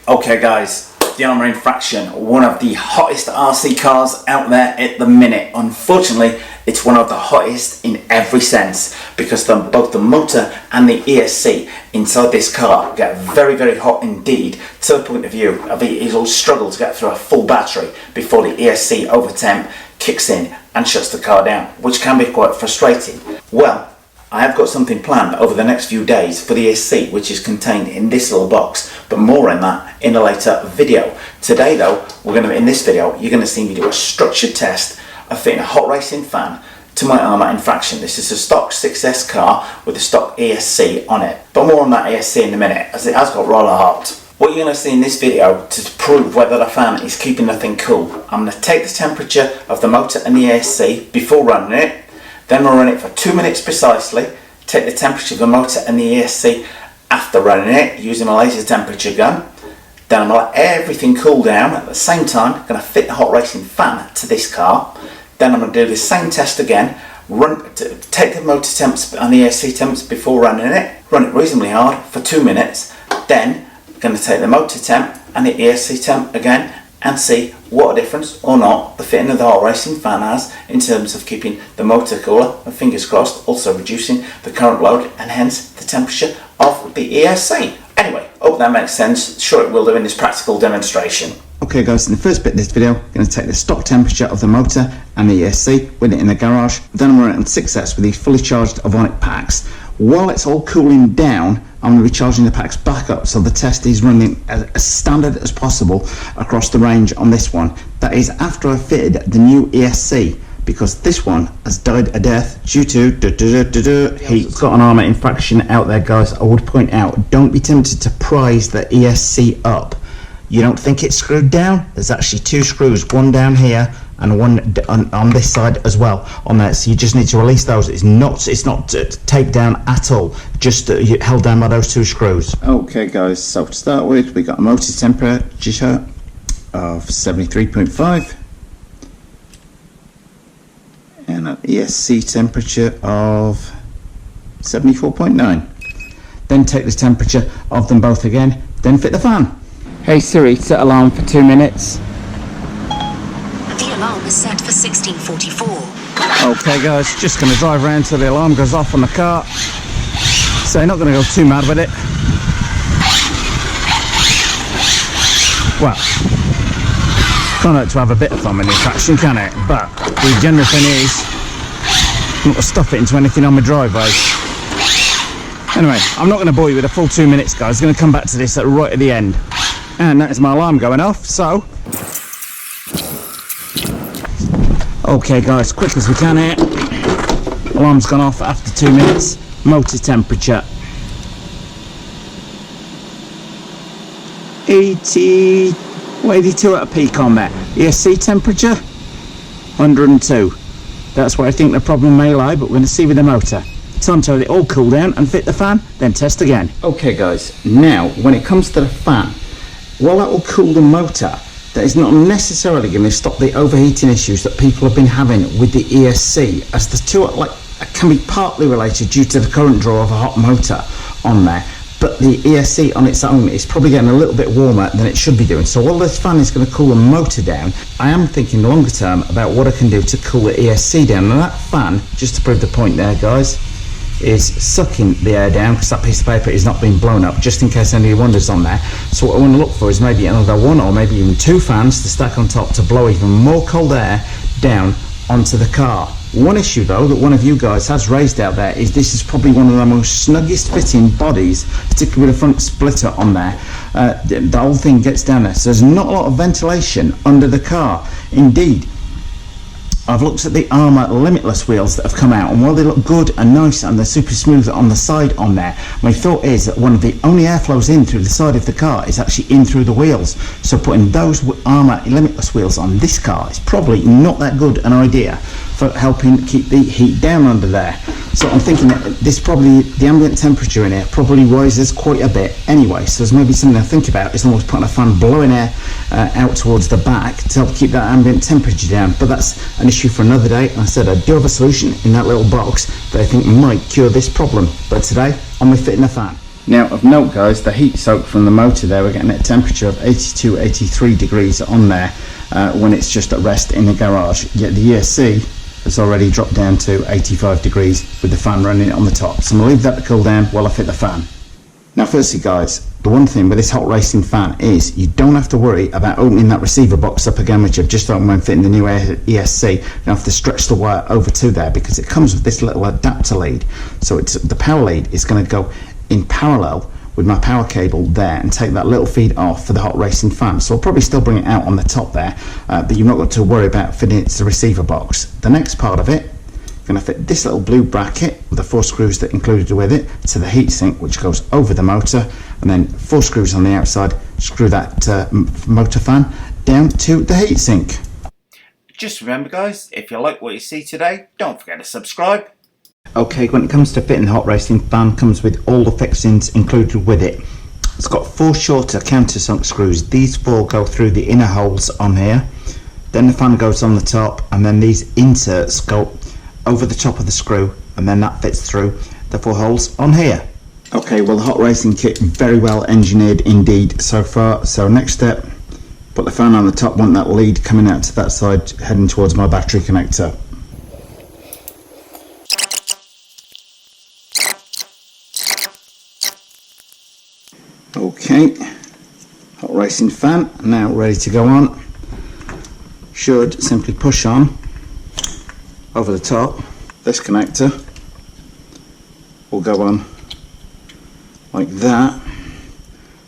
Okay guys, the Arrma Infraction, one of the hottest RC cars out there at the minute. Unfortunately, it's one of the hottest in every sense because both the motor and the ESC inside this car get very hot indeed, to the point of view of it'll struggle to get through a full battery before the ESC over temp kicks in and shuts the car down, which can be quite frustrating. Well, I have got something planned over the next few days for the ESC, which is contained in this little box, but more on that in a later video. Today though, in this video, you're going to see me do a structured test of fitting a hot racing fan to my Arrma Infraction. This is a stock 6S car with a stock ESC on it, but more on that ESC in a minute, as it has got roller hot. What you're going to see in this video to prove whether the fan is keeping the thing cool, I'm going to take the temperature of the motor and the ESC before running it. Then we'll run it for 2 minutes precisely, take the temperature of the motor and the ESC after running it using my laser temperature gun. Then I'm going to let everything cool down. At the same time, I'm going to fit the hot racing fan to this car. Then I'm going to do the same test again, take the motor temps and the ESC temps before running it, run it reasonably hard for 2 minutes. Then I'm going to take the motor temp and the ESC temp again and see what a difference or not the fitting of the hot racing fan has in terms of keeping the motor cooler, and fingers crossed also reducing the current load and hence the temperature of the ESC. Anyway, hope that makes sense. Sure it will do in this practical demonstration. Okay guys, in the first bit of this video, I'm going to take the stock temperature of the motor and the ESC with it in the garage. Then I'm running on 6S with these fully charged Ovonic packs. While it's all cooling down, I'm going to be charging the packs back up so the test is running as standard as possible across the range on this one. That is after I fitted the new ESC, because this one has died a death due to heat. It's got an Arrma Infraction out there guys. I would point out, don't be tempted to prise the ESC up. You don't think it's screwed down? There's actually 2 screws, one down here and one on this side as well on there, so you just need to release those. It's not taped down at all, just held down by those 2 screws. Okay guys, so to start with, we got a motor temperature of 73.5 and an ESC temperature of 74.9. Then take the temperature of them both again, then fit the fan. Hey Siri, set alarm for 2 minutes. The alarm is set for 16:44. Okay guys, just going to drive around till the alarm goes off on the car. So not going to go too mad with it. Well, can't hurt to have a bit of fun in the Infraction, can it? But the general thing is, not to stuff it into anything on my driveway. Anyway, I'm not going to bore you with a full 2 minutes guys. I'm going to come back to this right at the end. And that is my alarm going off, so okay guys, quick as we can here. Alarm's gone off after 2 minutes. Motor temperature 82 at a peak on there. ESC temperature 102. That's where I think the problem may lie, but we're going to see with the motor. Time to let it all cool down and fit the fan, then test again. Okay guys, now when it comes to the fan, while that will cool the motor, that is not necessarily going to stop the overheating issues that people have been having with the ESC, as the two can be partly related due to the current draw of a hot motor on there, but the ESC on its own is probably getting a little bit warmer than it should be doing. So while this fan is going to cool the motor down, I am thinking longer term about what I can do to cool the ESC down. And that fan, just to prove the point there guys, is sucking the air down because that piece of paper is not being blown up, just in case anybody wonders on there. So what I want to look for is maybe another 1 or maybe even 2 fans to stack on top to blow even more cold air down onto the car. One issue though that one of you guys has raised out there is this is probably one of the most snuggest fitting bodies, particularly with a front splitter on there. The whole thing gets down there, so there's not a lot of ventilation under the car. Indeed, I've looked at the Arrma Limitless wheels that have come out, and while they look good and nice and they're super smooth on the side on there, my thought is that one of the only airflows in through the side of the car is actually in through the wheels. So putting those Arrma Limitless wheels on this car is probably not that good an idea for helping keep the heat down under there. So I'm thinking that this probably, the ambient temperature in here probably rises quite a bit anyway, so there's maybe something to think about is almost putting a fan blowing air out towards the back to help keep that ambient temperature down. But that's an issue for another day. And I said I do have a solution in that little box that I think might cure this problem, but today I'm fitting a fan. Now of note guys, the heat soak from the motor there, we're getting a temperature of 82, 83 degrees on there when it's just at rest in the garage, yet the ESC has already dropped down to 85 degrees with the fan running on the top. So I'm going to leave that to cool down while I fit the fan. Now firstly guys, the one thing with this hot racing fan is you don't have to worry about opening that receiver box up again, which I've just opened when fitting the new ESC. You don't have to stretch the wire over to there because it comes with this little adapter lead. So it's the power lead is going to go in parallel with my power cable there and take that little feed off for the hot racing fan. So I'll probably still bring it out on the top there, but you've not got to worry about fitting it to the receiver box. The next part of it, going to fit this little blue bracket with the 4 screws that included with it to the heatsink, which goes over the motor, and then 4 screws on the outside screw that motor fan down to the heatsink. Just remember guys, if you like what you see today, don't forget to subscribe. Okay, when it comes to fitting the hot racing fan, comes with all the fixings included with it. It's got 4 shorter countersunk screws. These 4 go through the inner holes on here, then the fan goes on the top, and then these inserts go over the top of the screw, and then that fits through the 4 holes on here. Okay, well the hot racing kit very well engineered indeed so far. So next step, put the fan on the top, want that lead coming out to that side heading towards my battery connector. Okay, hot racing fan now ready to go on. Should simply push on over the top. This connector will go on like that.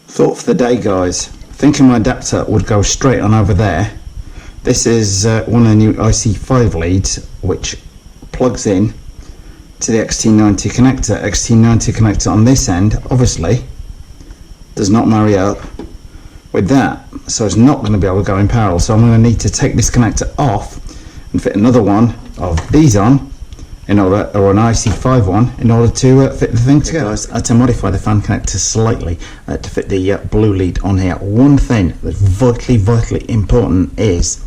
Thought for the day guys, thinking my adapter would go straight on over there. This is one of the new IC5 leads which plugs in to the XT90 connector. XT90 connector on this end obviously does not marry up with that, so it's not going to be able to go in parallel. So I'm going to need to take this connector off and fit another one of these on in order, or an IC5 one, in order to fit the thing together. Guys, I had to modify the fan connector slightly to fit the blue lead on here. One thing that's vitally important is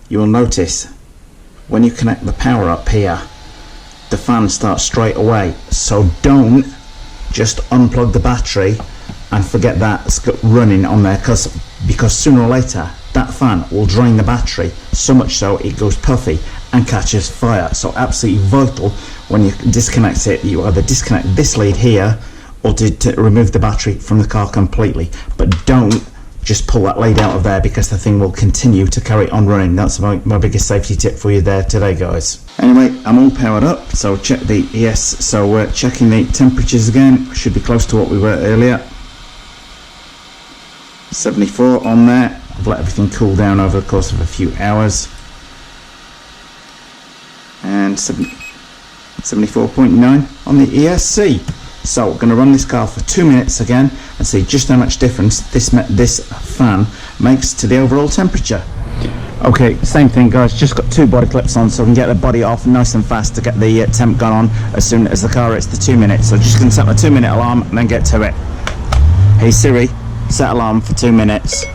you will notice when you connect the power up here, the fan starts straight away. So don't just unplug the battery and forget that's running on there, because sooner or later that fan will drain the battery, so much so it goes puffy and catches fire. So absolutely vital when you disconnect it, you either disconnect this lead here or to remove the battery from the car completely, but don't just pull that lead out of there because the thing will continue to carry on running. That's my biggest safety tip for you there today guys. Anyway, I'm all powered up, so check the so we're checking the temperatures again. Should be close to what we were earlier. 74 on there. I've let everything cool down over the course of a few hours, and 74.9 on the ESC. So we're going to run this car for 2 minutes again and see just how much difference this fan makes to the overall temperature. Okay, same thing guys, just got 2 body clips on so we can get the body off nice and fast to get the temp gun on as soon as the car hits the 2 minutes. So just going to set my 2 minute alarm and then get to it. Hey Siri, set alarm for 2 minutes.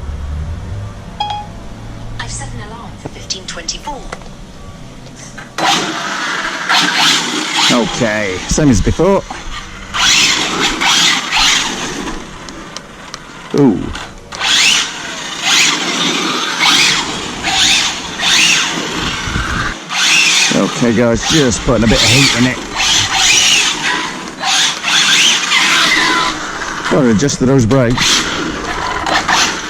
I've set an alarm for 15:24. Okay, same as before. Ooh. Okay guys, just putting a bit of heat in it. Gotta adjust those brakes.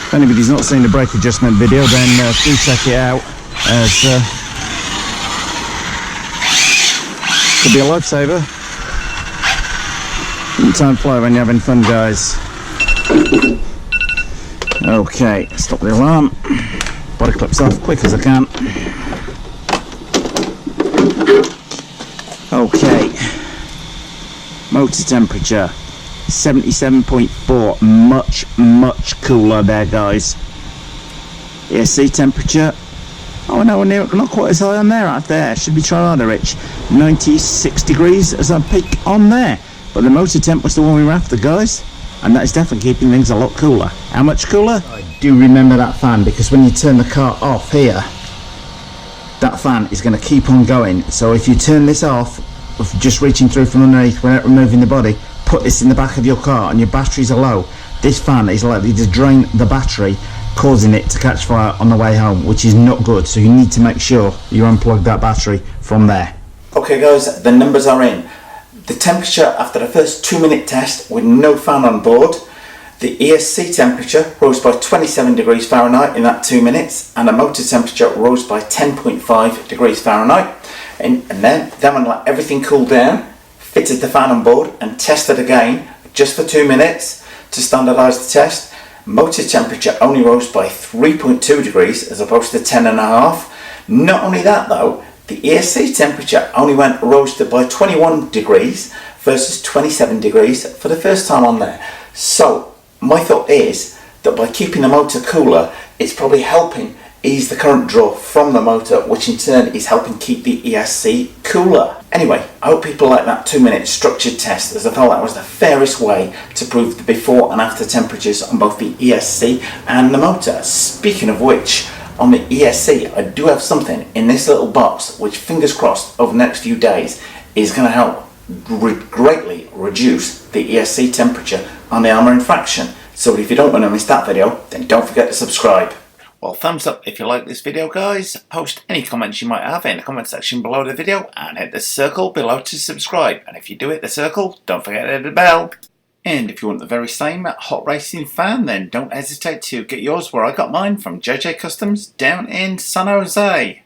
If anybody's not seen the brake adjustment video, then do check it out, as could be a lifesaver. Time fly when you're having fun guys. Okay, stop the alarm. Body clips off quick as I can. Okay, motor temperature 77.4, much cooler there guys. ESC temperature, oh no, not quite as high on there. Out there should be trying harder, Rich. 96 degrees as I peak on there, but the motor temp was the one we were after guys, and that is definitely keeping things a lot cooler. How much cooler? I do remember that fan, because when you turn the car off here, that fan is going to keep on going. So if you turn this off, just reaching through from underneath without removing the body, put this in the back of your car and your batteries are low, this fan is likely to drain the battery, causing it to catch fire on the way home, which is not good. So you need to make sure you unplug that battery from there. Okay guys, the numbers are in. The temperature after the first 2-minute test with no fan on board, the ESC temperature rose by 27 degrees Fahrenheit in that 2 minutes, and the motor temperature rose by 10.5 degrees Fahrenheit. And then when let everything cool down, fitted the fan on board and tested again just for 2 minutes to standardise the test. Motor temperature only rose by 3.2 degrees as opposed to 10.5. Not only that though, the ESC temperature only rose by 21 degrees versus 27 degrees for the first time on there. So my thought is that by keeping the motor cooler, it's probably helping ease the current draw from the motor, which in turn is helping keep the ESC cooler. Anyway, I hope people like that 2-minute structured test, as I felt that was the fairest way to prove the before and after temperatures on both the ESC and the motor. Speaking of which, on the ESC, I do have something in this little box which, fingers crossed, over the next few days is going to help greatly reduce the ESC temperature on the Arrma Infraction. So if you don't want to miss that video, then don't forget to subscribe. Well, thumbs up if you like this video guys, post any comments you might have in the comment section below the video, and hit the circle below to subscribe. And if you do hit the circle, don't forget to hit the bell. And if you want the very same hot racing fan, then don't hesitate to get yours where I got mine from JJ Customs down in San Jose.